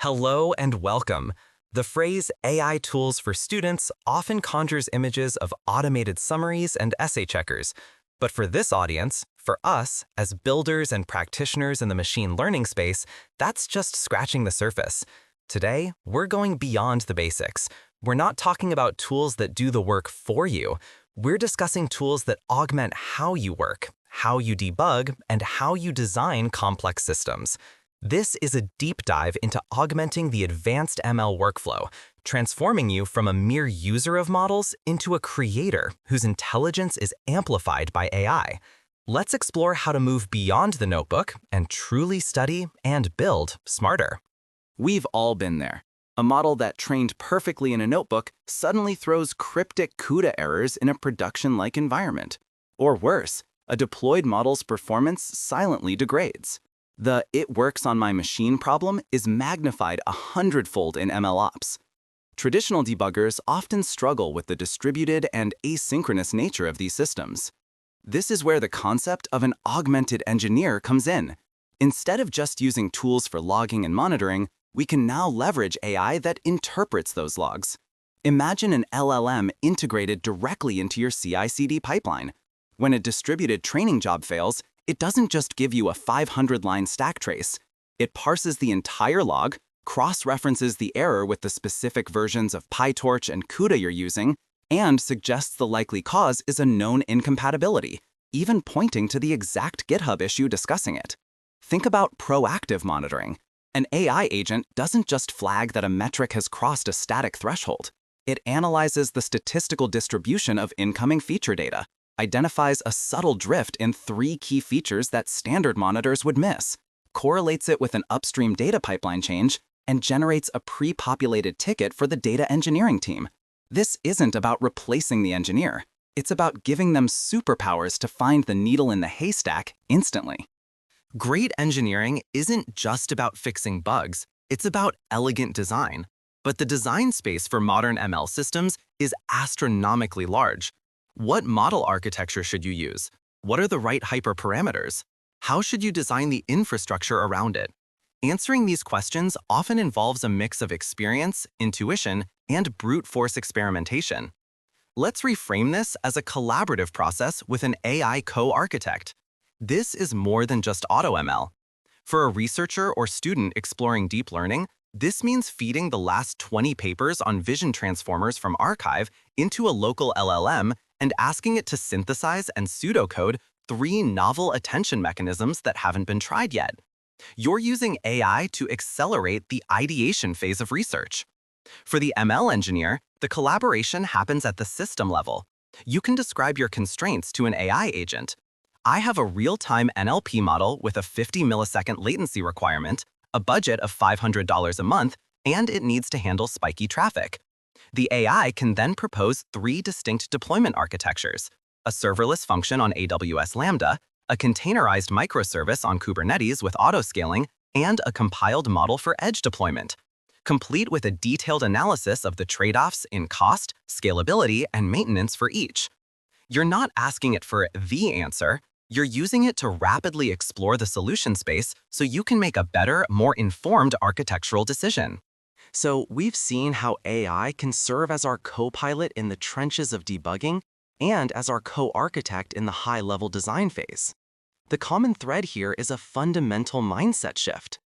Hello and welcome. The phrase AI tools for students often conjures images of automated summaries and essay checkers. But for this audience, for us, as builders and practitioners in the machine learning space, that's just scratching the surface. Today, we're going beyond the basics. We're not talking about tools that do the work for you. We're discussing tools that augment how you work, how you debug, and how you design complex systems. This is a deep dive into augmenting the advanced ML workflow, transforming you from a mere user of models into a creator whose intelligence is amplified by AI. Let's explore how to move beyond the notebook and truly study and build smarter. We've all been there. A model that trained perfectly in a notebook suddenly throws cryptic CUDA errors in a production-like environment. Or worse, a deployed model's performance silently degrades. The "it works on my machine" problem is magnified 100-fold in MLOps. Traditional debuggers often struggle with the distributed and asynchronous nature of these systems. This is where the concept of an augmented engineer comes in. Instead of just using tools for logging and monitoring, we can now leverage AI that interprets those logs. Imagine an LLM integrated directly into your CI/CD pipeline. When a distributed training job fails, it doesn't just give you a 500-line stack trace. It parses the entire log, cross-references the error with the specific versions of PyTorch and CUDA you're using, and suggests the likely cause is a known incompatibility, even pointing to the exact GitHub issue discussing it. Think about proactive monitoring. An AI agent doesn't just flag that a metric has crossed a static threshold. It analyzes the statistical distribution of incoming feature data, identifies a subtle drift in 3 key features that standard monitors would miss, correlates it with an upstream data pipeline change, and generates a pre-populated ticket for the data engineering team. This isn't about replacing the engineer. It's about giving them superpowers to find the needle in the haystack instantly. Great engineering isn't just about fixing bugs, it's about elegant design. But the design space for modern ML systems is astronomically large. What model architecture should you use? What are the right hyperparameters? How should you design the infrastructure around it? Answering these questions often involves a mix of experience, intuition, and brute force experimentation. Let's reframe this as a collaborative process with an AI co-architect. This is more than just AutoML. For a researcher or student exploring deep learning, this means feeding the last 20 papers on vision transformers from arXiv into a local LLM and asking it to synthesize and pseudocode 3 novel attention mechanisms that haven't been tried yet. You're using AI to accelerate the ideation phase of research. For the ML engineer, the collaboration happens at the system level. You can describe your constraints to an AI agent. I have a real-time NLP model with a 50 millisecond latency requirement, a budget of $500 a month, and it needs to handle spiky traffic. The AI can then propose 3 distinct deployment architectures: a serverless function on AWS Lambda, a containerized microservice on Kubernetes with autoscaling, and a compiled model for edge deployment, complete with a detailed analysis of the trade-offs in cost, scalability, and maintenance for each. You're not asking it for the answer, you're using it to rapidly explore the solution space so you can make a better, more informed architectural decision. So we've seen how AI can serve as our co-pilot in the trenches of debugging and as our co-architect in the high-level design phase. The common thread here is a fundamental mindset shift.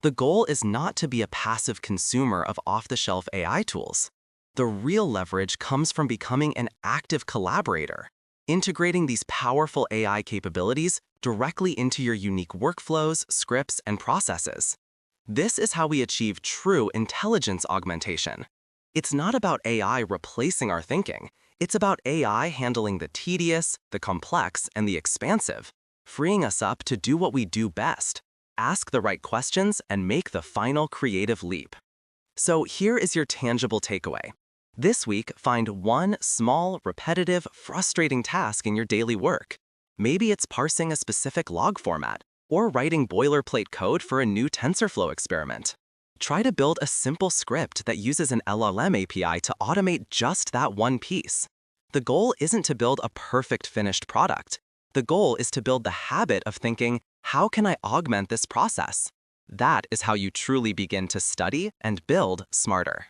The goal is not to be a passive consumer of off-the-shelf AI tools. The real leverage comes from becoming an active collaborator, integrating these powerful AI capabilities directly into your unique workflows, scripts, and processes. This is how we achieve true intelligence augmentation. It's not about AI replacing our thinking. It's about AI handling the tedious, the complex, and the expansive, freeing us up to do what we do best: ask the right questions and make the final creative leap. So here is your tangible takeaway. This week, find one small, repetitive, frustrating task in your daily work. Maybe it's parsing a specific log format, or writing boilerplate code for a new TensorFlow experiment. Try to build a simple script that uses an LLM API to automate just that one piece. The goal isn't to build a perfect finished product. The goal is to build the habit of thinking, how can I augment this process? That is how you truly begin to study and build smarter.